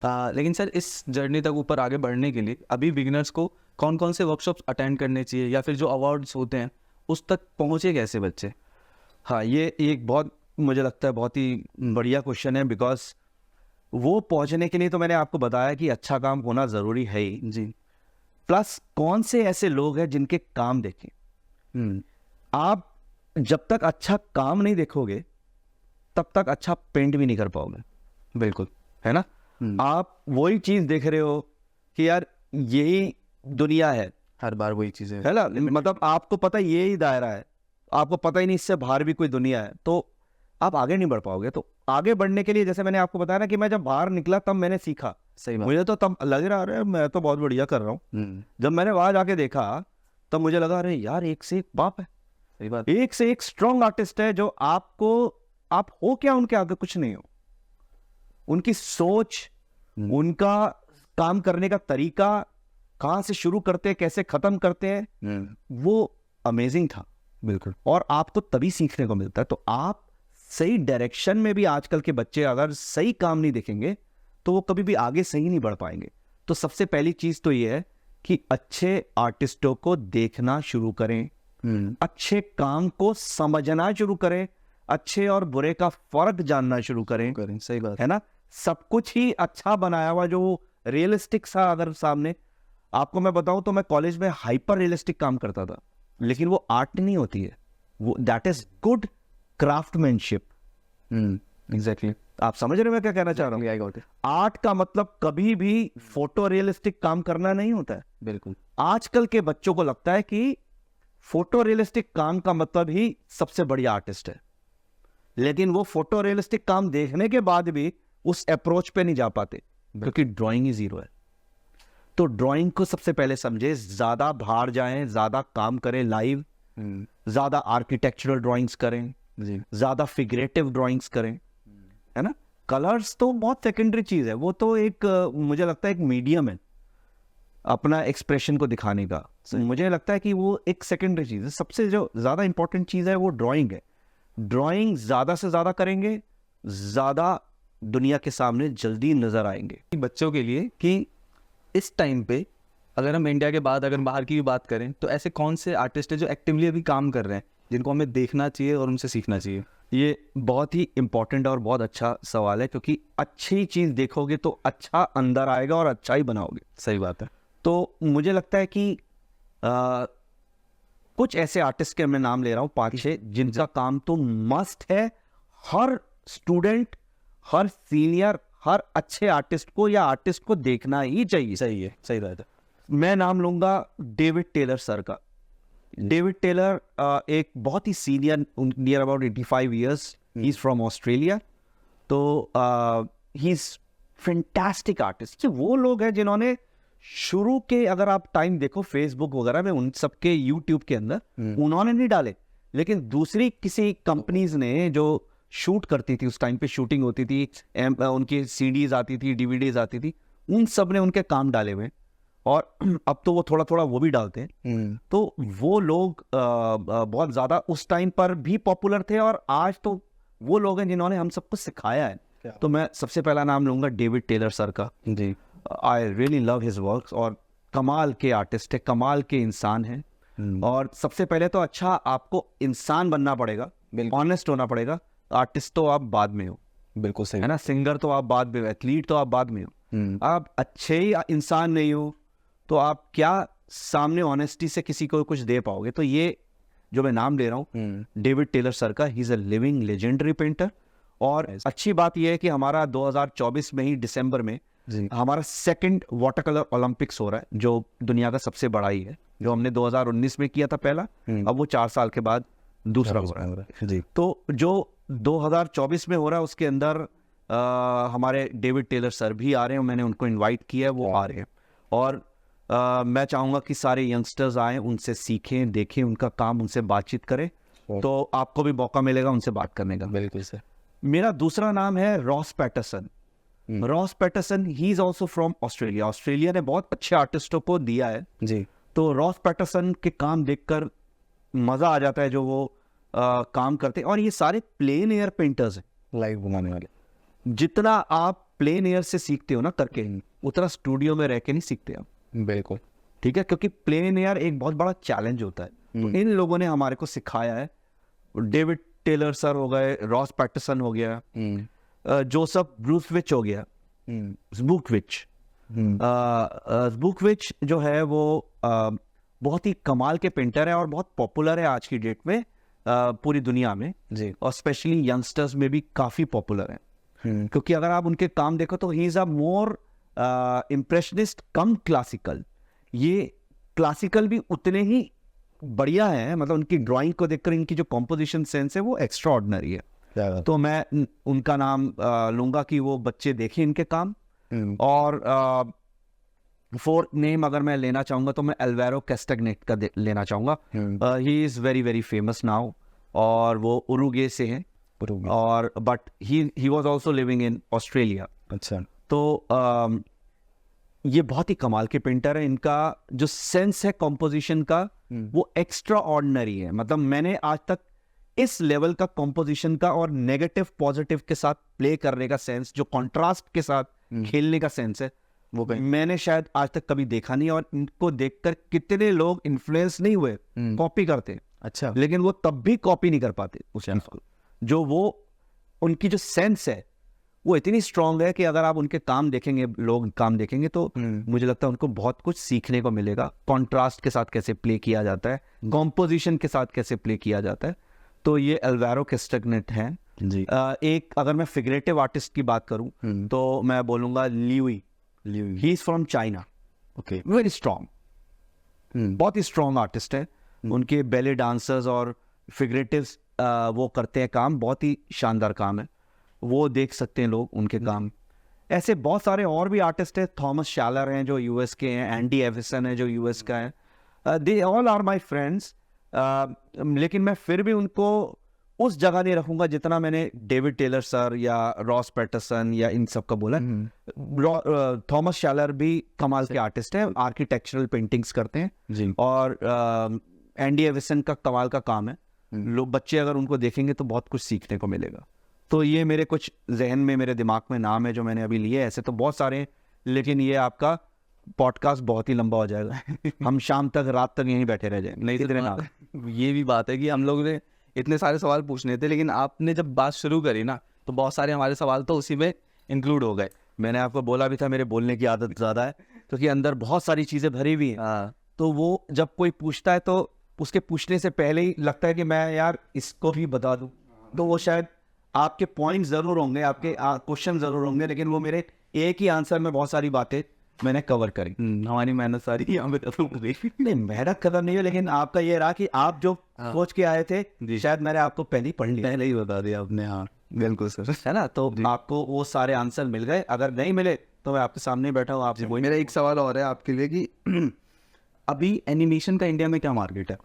लेकिन सर इस जर्नी तक ऊपर आगे बढ़ने के लिए अभी बिगिनर्स को कौन कौन से वर्कशॉप्स अटेंड करने चाहिए, या फिर जो अवार्ड्स होते हैं उस तक पहुँचे कैसे बच्चे? हाँ, ये एक बहुत मुझे लगता है बहुत ही बढ़िया क्वेश्चन है, बिकॉज वो पहुंचने के लिए तो मैंने आपको बताया कि अच्छा काम होना ज़रूरी है ही जी। प्लस कौन से ऐसे लोग हैं जिनके काम देखें। आप जब तक अच्छा काम नहीं देखोगे तब तक अच्छा पेंट भी नहीं कर पाओगे। बिल्कुल। है ना। आप वही चीज़ देख रहे हो कि यार यही दुनिया है, हर बार वही चीज़ें है ना। मतलब आपको पता है यही दायरा है, आपको पता ही नहीं इससे बाहर भी कोई दुनिया है, तो आप आगे नहीं बढ़ पाओगे। तो आगे बढ़ने के लिए जैसे मैंने आपको बताया ना कि मैं जब बाहर निकला तब मैंने सीखा। सही बात। मुझे तो तब लग रहा है मैं तो बहुत बढ़िया कर रहा हूँ। जब मैंने वहां जाके देखा तब मुझे लगा अरे यार एक से एक बाप है, सही बात। एक से एक स्ट्रॉन्ग आर्टिस्ट है जो आपको, आप हो क्या उनके आगे कुछ नहीं हो। उनकी सोच, उनका काम करने का तरीका, कहाँ से शुरू करते हैं कैसे खत्म करते हैं, वो अमेजिंग था। बिल्कुल। और आपको तभी सीखने को मिलता है। तो आप सही डायरेक्शन में भी, आजकल के बच्चे अगर सही काम नहीं देखेंगे तो वो कभी भी आगे सही नहीं बढ़ पाएंगे। तो सबसे पहली चीज तो ये है कि अच्छे आर्टिस्टों को देखना शुरू करें, अच्छे काम को समझना शुरू करें, अच्छे और बुरे का फर्क जानना शुरू करें। सही बात है ना। सब कुछ ही अच्छा बनाया हुआ जो रियलिस्टिक सा अगर सामने आपको मैं बताऊं तो मैं कॉलेज में हाइपर रियलिस्टिक काम करता था, लेकिन वो आर्ट नहीं होती है, वो that is good craftsmanship. Exactly. आप समझ रहे हो मैं क्या कहना चाह रहा हूँ। आर्ट का मतलब कभी भी फोटो रियलिस्टिक काम करना नहीं होता है। बिल्कुल। आजकल के बच्चों को लगता है कि फोटो रियलिस्टिक काम का मतलब ही सबसे बढ़िया आर्टिस्ट है, लेकिन वो फोटो रियलिस्टिक काम देखने के बाद भी उस अप्रोच पे नहीं जा पाते क्योंकि ड्राइंग ही जीरो है। तो ड्राइंग को सबसे पहले समझे, ज्यादा बाहर जाएं, ज्यादा काम करें लाइव, ज्यादा आर्किटेक्चरल ड्राइंग्स करें, ज्यादा फिगरेटिव ड्राइंग्स करें। है ना। कलर्स तो बहुत सेकेंडरी चीज है, वो तो एक मुझे लगता है एक मीडियम है अपना एक्सप्रेशन को दिखाने का। मुझे लगता है कि वो एक सेकेंडरी चीज है। सबसे जो ज्यादा इंपॉर्टेंट चीज है वो ड्राइंग है। ड्राइंग ज्यादा से ज्यादा करेंगे, ज्यादा दुनिया के सामने जल्दी नजर आएंगे। बच्चों के लिए कि इस टाइम पे अगर हम इंडिया के बाद अगर बाहर की भी बात करें तो ऐसे कौन से आर्टिस्ट हैं जो एक्टिवली अभी काम कर रहे हैं जिनको हमें देखना चाहिए और उनसे सीखना चाहिए? ये बहुत ही इंपॉर्टेंट और बहुत अच्छा सवाल है, क्योंकि अच्छी चीज देखोगे तो अच्छा अंदर आएगा और अच्छा ही बनाओगे। सही बात है। तो मुझे लगता है कि कुछ ऐसे आर्टिस्ट के मैं नाम ले रहा हूँ 5-6 जिनका काम तो मस्ट है। हर स्टूडेंट, हर सीनियर, हर अच्छे आर्टिस्ट को या आर्टिस्ट को देखना ही चाहिए। सही है, सही बात है। मैं नाम लूंगा डेविड टेलर सर का। डेविड टेलर एक बहुत ही senior, near about 85 years, he is from Australia. तो ही इज फैंटास्टिक आर्टिस्ट। वो लोग हैं जिन्होंने शुरू के, अगर आप टाइम देखो फेसबुक वगैरह में, उन सबके यूट्यूब के अंदर उन्होंने नहीं डाले, लेकिन दूसरी किसी कंपनीज ने जो शूट करती थी, उस टाइम पे शूटिंग होती थी, उनकी सीडीज आती थी, डीवीडीज आती थी, उन सब ने उनके काम डाले हुए। और अब तो वो थोड़ा थोड़ा वो भी डालते हैं। तो वो लोग बहुत ज्यादा उस टाइम पर भी पॉपुलर थे, और आज तो वो लोग हैं जिन्होंने हम सबको सिखाया है। तो मैं सबसे पहला नाम लूंगा डेविड टेलर सर का। जी। I really love his works, और कमाल के आर्टिस्ट है, कमाल के इंसान है। और सबसे पहले तो अच्छा आपको इंसान बनना पड़ेगा, ऑनेस्ट होना पड़ेगा। आर्टिस्ट तो आप बाद में हो। बिल्कुल सही है ना। सिंगर तो आप बाद में हो, एथलीट तो आप बाद में हो। आप अच्छे ही इंसान नहीं हो तो आप क्या सामने ऑनेस्टी से किसी को कुछ दे पाओगे। तो ये जो मैं नाम ले रहा हूँ डेविड टेलर सर का, he is a living legendary painter. और अच्छी बात यह है कि हमारा 2024 में ही दिसंबर में हमारा सेकंड वाटर कलर ओलंपिक्स हो रहा है, जो दुनिया का सबसे बड़ा ही है। जो हमने 2019 में किया था पहला, अब वो 4 साल के बाद दूसरा हो रहा है। जी। तो जो 2024 में हो रहा है उसके अंदर हमारे डेविड टेलर सर भी आ रहे हैं। मैंने उनको इनवाइट किया है, वो आ रहे हैं। और मैं चाहूंगा कि सारे यंगस्टर्स आए, उनसे सीखें, देखें उनका काम, उनसे बातचीत करें, तो आपको भी मौका मिलेगा उनसे बात करने का। बिल्कुल सर। मेरा दूसरा नाम है Ross Patterson. Ross Patterson, he is also from Australia. Australia ने बहुत अच्छे आर्टिस्टों को दिया है जी। तो रॉस पैटरसन के काम देखकर मजा आ जाता है जो वो काम करते हैं। और ये सारे प्लेन एयर पेंटर्स हैं, लाइव बनाने वाले। जितना आप प्लेन एयर से सीखते हो ना करके, उतना स्टूडियो में रह के नहीं सीखते आप, बिल्कुल। ठीक है, क्योंकि प्लेन एयर एक बहुत बड़ा चैलेंज होता है। तो इन लोगों ने हमारे को सिखाया है। डेविड टेलर सर हो गए, रॉस पैटरसन हो गया, जोसेफ ब्रूसविच हो गया, ज़बुकविच जो है वो बहुत ही कमाल के पेंटर है और बहुत पॉपुलर है आज की डेट में पूरी दुनिया में जी। और स्पेशली यंगस्टर्स में भी काफ़ी पॉपुलर है। क्योंकि अगर आप उनके काम देखो तो he is a more impressionist come classical. ये क्लासिकल भी उतने ही बढ़िया है, मतलब उनकी ड्राइंग को देखकर इनकी जो कॉम्पोजिशन सेंस है वो एक्स्ट्रा ऑर्डिनरी है। तो मैं उनका नाम लूंगा कि वो बच्चे देखें इनके काम। और फोर्थ नेम अगर मैं लेना चाहूंगा तो मैं अल्वारो कैस्टगनेट का लेना चाहूंगा। He is very very famous now और वो उरुग्वे से हैं और but he was also living in Australia. अच्छा। तो ये बहुत ही कमाल के पेंटर है। इनका जो सेंस है कॉम्पोजिशन का वो एक्स्ट्रा ऑर्डिनरी है। मतलब मैंने आज तक इस लेवल का कॉम्पोजिशन का और नेगेटिव पॉजिटिव के साथ प्ले करने का सेंस, जो कॉन्ट्रास्ट के साथ खेलने का सेंस है, वो मैंने शायद आज तक कभी देखा नहीं। और इनको देखकर कितने लोग इन्फ्लुएंस नहीं हुए, कॉपी करते, अच्छा, लेकिन वो तब भी कॉपी नहीं कर पाते उस चीज को। जो वो उनकी जो सेंस है वो इतनी स्ट्रांग है कि अगर आप उनके काम देखेंगे, लोग काम देखेंगे तो मुझे लगता है उनको बहुत कुछ सीखने को मिलेगा। कॉन्ट्रास्ट के साथ कैसे प्ले किया जाता है, कॉम्पोजिशन के साथ कैसे प्ले किया जाता है। तो ये अल्वारो कैस्टगनेट हैं जी। एक अगर मैं फिगरेटिव आर्टिस्ट की बात करूं तो मैं बोलूंगा Louie. He is from China. Okay. Very strong, बहुत ही स्ट्रांग आर्टिस्ट है। उनके बैले डांसर्स और फिगरेटिव्स वो करते हैं काम, बहुत ही शानदार काम है, वो देख सकते हैं लोग उनके काम। ऐसे बहुत सारे और भी आर्टिस्ट हैं। थॉमस शैलर हैं जो यूएस के हैं, एंडी एविसन है जो यूएस का है। They all are my friends. लेकिन मैं फिर भी उनको उस जगह नहीं रखूंगा जितना मैंने डेविड टेलर सर या रॉस पैटरसन या इन सब का बोला। थॉमस शैलर भी कमाल के आर्टिस्ट हैं, आर्किटेक्चरल पेंटिंग्स करते हैं जी। और एंडी एविसन का कमाल का काम है। लोग बच्चे अगर उनको देखेंगे तो बहुत कुछ सीखने को मिलेगा। तो ये मेरे कुछ जहन में, मेरे दिमाग में नाम है जो मैंने अभी लिए। ऐसे तो बहुत सारे हैं, लेकिन ये आपका पॉडकास्ट बहुत ही लंबा हो जाएगा। हम शाम तक, रात तक यहीं बैठे रह जाएंगे। नहीं, इतने नाम। ये भी बात है कि हम लोग ने इतने सारे सवाल पूछने थे, लेकिन आपने जब बात शुरू करी ना तो बहुत सारे हमारे सवाल तो उसी में इंक्लूड हो गए। मैंने आपको बोला भी था मेरे बोलने की आदत ज़्यादा है क्योंकि अंदर बहुत सारी चीज़ें भरी हुई हैं। तो वो जब कोई पूछता है तो उसके पूछने से पहले ही लगता है कि मैं यार इसको भी बता दूं। तो वो शायद आपके पॉइंट ज़रूर होंगे, आपके क्वेश्चन ज़रूर होंगे, लेकिन वो मेरे एक ही आंसर में बहुत सारी बातें मैंने कवर करी। हमारी मेहनत सारी यहाँ पे खत्म हो गई। नहीं, मेहनत खत्म नहीं है, लेकिन आपका ये रहा कि आप जो सोच के आए थे शायद मैंने आपको पहले ही पढ़ लिया, पहले ही बता दिया आपने। हाँ बिल्कुल सर, है ना। तो आपको वो सारे आंसर मिल गए। अगर नहीं मिले तो मैं आपके सामने बैठा हूँ। आपसे मेरा एक सवाल और है आपके लिए कि अभी एनिमेशन का इंडिया में क्या मार्केट है?